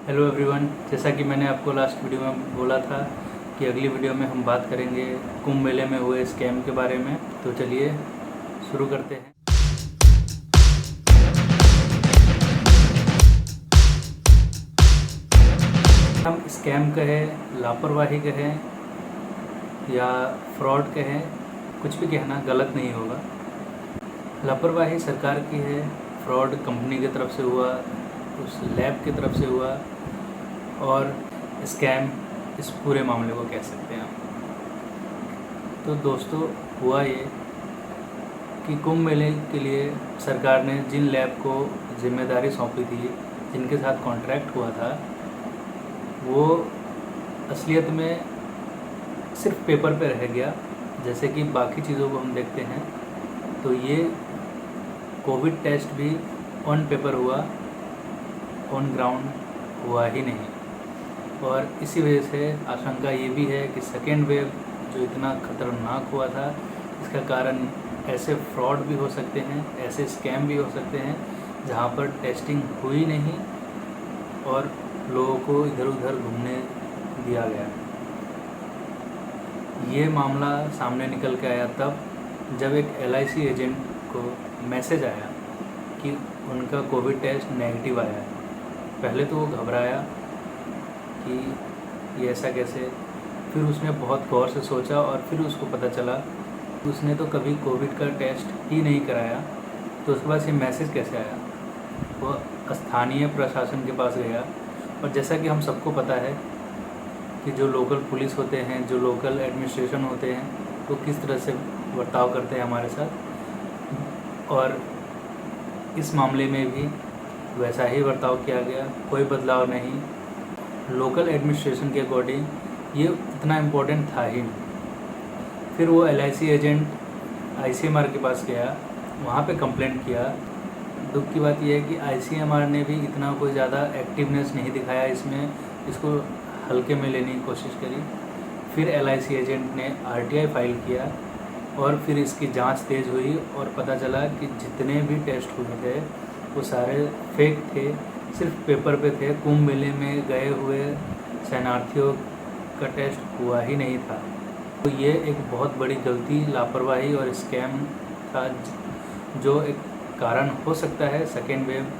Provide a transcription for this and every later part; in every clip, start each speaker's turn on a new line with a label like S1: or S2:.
S1: Hello everyone, जैसा कि मैंने आपको लास्ट वीडियो में बोला था कि अगली वीडियो में हम बात करेंगे कुंभ मेले में हुए स्कैम के बारे में। तो चलिए शुरू करते हैं। हम स्कैम कहें, लापरवाही कहें या फ्रॉड कहें, कुछ भी कहना गलत नहीं होगा। लापरवाही सरकार की है, फ्रॉड कंपनी की तरफ से हुआ, उस लैब की तरफ से हुआ, और स्कैम इस पूरे मामले को कह सकते हैं आप। तो दोस्तों, हुआ ये कि कुंभ मेले के लिए सरकार ने जिन लैब को जिम्मेदारी सौंपी थी, जिनके साथ कॉन्ट्रैक्ट हुआ था, वो असलियत में सिर्फ पेपर पे रह गया। जैसे कि बाकी चीज़ों को हम देखते हैं तो ये कोविड टेस्ट भी ऑन पेपर हुआ, ऑन ग्राउंड हुआ ही नहीं। और इसी वजह से आशंका ये भी है कि सेकेंड वेव जो इतना खतरनाक हुआ था, इसका कारण ऐसे फ्रॉड भी हो सकते हैं, ऐसे स्कैम भी हो सकते हैं जहाँ पर टेस्टिंग हुई नहीं और लोगों को इधर उधर घूमने दिया गया। ये मामला सामने निकल के आया तब जब एक LIC एजेंट को मैसेज आया कि उनका कोविड टेस्ट नेगेटिव आया है। पहले तो वो घबराया कि ये ऐसा कैसे, फिर उसने बहुत गौर से सोचा और फिर उसको पता चला कि उसने तो कभी कोविड का टेस्ट ही नहीं कराया, तो उसके बाद ये मैसेज कैसे आया। वो स्थानीय प्रशासन के पास गया, और जैसा कि हम सबको पता है कि जो लोकल पुलिस होते हैं, जो लोकल एडमिनिस्ट्रेशन होते हैं, वो किस तरह से बर्ताव करते हैं हमारे साथ, और इस मामले में भी वैसा ही बर्ताव किया गया, कोई बदलाव नहीं। लोकल एडमिनिस्ट्रेशन के अकॉर्डिंग ये इतना इम्पोर्टेंट था ही नहीं। फिर वो LIC एजेंट ICMR के पास गया, वहाँ पे कंप्लेंट किया। दुख की बात यह है कि ICMR ने भी इतना कोई ज़्यादा एक्टिवनेस नहीं दिखाया इसमें, इसको हल्के में लेने की कोशिश करी। फिर LIC एजेंट ने RTI फाइल किया और फिर इसकी जांच तेज़ हुई और पता चला कि जितने भी टेस्ट हुए थे वो सारे फेक थे, सिर्फ पेपर पे थे। कुंभ मेले में गए हुए शरणार्थियों का टेस्ट हुआ ही नहीं था। तो ये एक बहुत बड़ी गलती, लापरवाही और स्कैम था, जो एक कारण हो सकता है सेकेंड वेव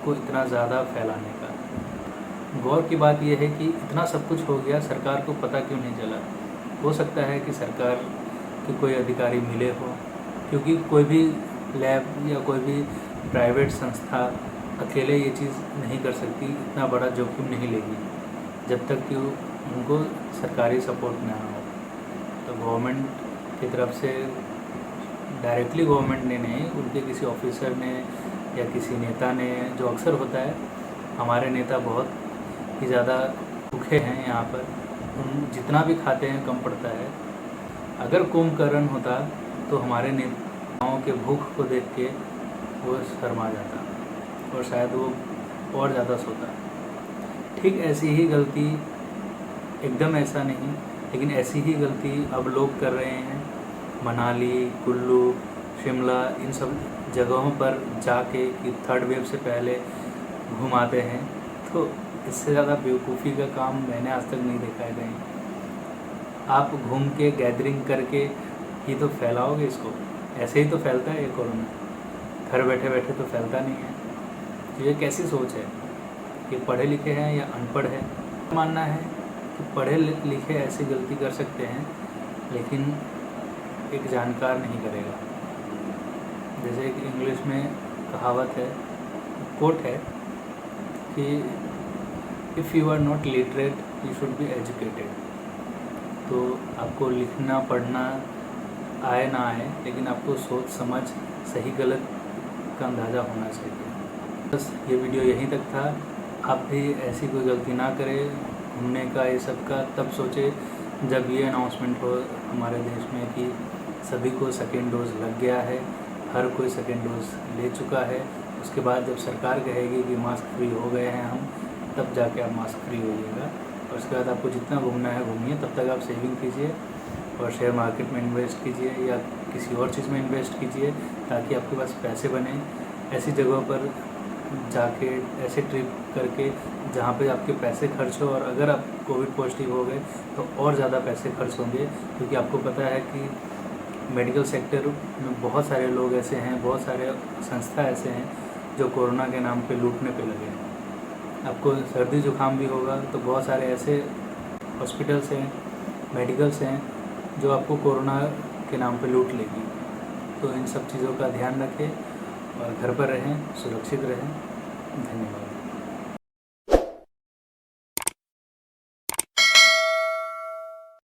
S1: को इतना ज़्यादा फैलाने का। गौर की बात यह है कि इतना सब कुछ हो गया, सरकार को पता क्यों नहीं चला। हो सकता है कि सरकार के कोई अधिकारी मिले हो, क्योंकि कोई भी लैब या कोई भी प्राइवेट संस्था अकेले ये चीज़ नहीं कर सकती, इतना बड़ा जोखिम नहीं लेगी जब तक कि उनको सरकारी सपोर्ट ना हो। तो गवर्नमेंट की तरफ से डायरेक्टली गवर्नमेंट ने नहीं, उनके किसी ऑफिसर ने या किसी नेता ने, जो अक्सर होता है, हमारे नेता बहुत ही ज़्यादा भूखे हैं यहाँ पर, उन जितना भी खाते हैं कम पड़ता है। अगर कुंभकर्ण होता तो हमारे नेताओं के भूख को देख के वो शर्मा जाता और शायद वो और ज़्यादा सोता। ठीक ऐसी ही गलती, एकदम ऐसा नहीं लेकिन ऐसी ही गलती अब लोग कर रहे हैं। मनाली, कुल्लू, शिमला, इन सब जगहों पर जाके कि थर्ड वेव से पहले घूम आते हैं। तो इससे ज़्यादा बेवकूफ़ी का काम मैंने आज तक नहीं देखा है कहीं। आप घूम के गैदरिंग करके ही तो फैलाओगे इसको, ऐसे ही तो फैलता है ये कोरोना, घर बैठे बैठे तो फैलता नहीं है। तो ये कैसी सोच है कि पढ़े लिखे हैं या अनपढ़ है। मानना है कि पढ़े लिखे ऐसी गलती कर सकते हैं, लेकिन एक जानकार नहीं करेगा। जैसे एक इंग्लिश में कहावत है, कोट है कि if you are not literate you should be educated. तो आपको लिखना पढ़ना आए ना आए, लेकिन आपको सोच समझ, सही गलत का अंदाज़ा होना चाहिए। बस ये वीडियो यहीं तक था। आप भी ऐसी कोई गलती ना करें घूमने का, ये सब का तब सोचे जब ये अनाउंसमेंट हो हमारे देश में कि सभी को सेकेंड डोज लग गया है, हर कोई सेकेंड डोज ले चुका है। उसके बाद जब सरकार कहेगी कि मास्क फ्री हो गए हैं हम, तब जाके आप मास्क फ्री होइएगा। और उसके बाद आपको जितना घूमना है घूमिए, तब तक आप सेविंग कीजिए और शेयर मार्केट में इन्वेस्ट कीजिए या किसी और चीज़ में इन्वेस्ट कीजिए, ताकि आपके पास पैसे बने। ऐसी जगहों पर जाके, ऐसे ट्रिप करके जहाँ पे आपके पैसे खर्च हो, और अगर आप कोविड पॉजिटिव हो गए तो और ज़्यादा पैसे खर्च होंगे, क्योंकि आपको पता है कि मेडिकल सेक्टर में बहुत सारे लोग ऐसे हैं, बहुत सारे संस्था ऐसे हैं जो कोरोना के नाम पे लूटने पे लगे हैं। आपको सर्दी जुकाम भी होगा तो बहुत सारे ऐसे हॉस्पिटल्स हैं, मेडिकल्स हैं जो आपको कोरोना के नाम पे लूट लेगी। तो इन सब चीज़ों का ध्यान रखें और घर पर रहें, सुरक्षित रहें। धन्यवाद।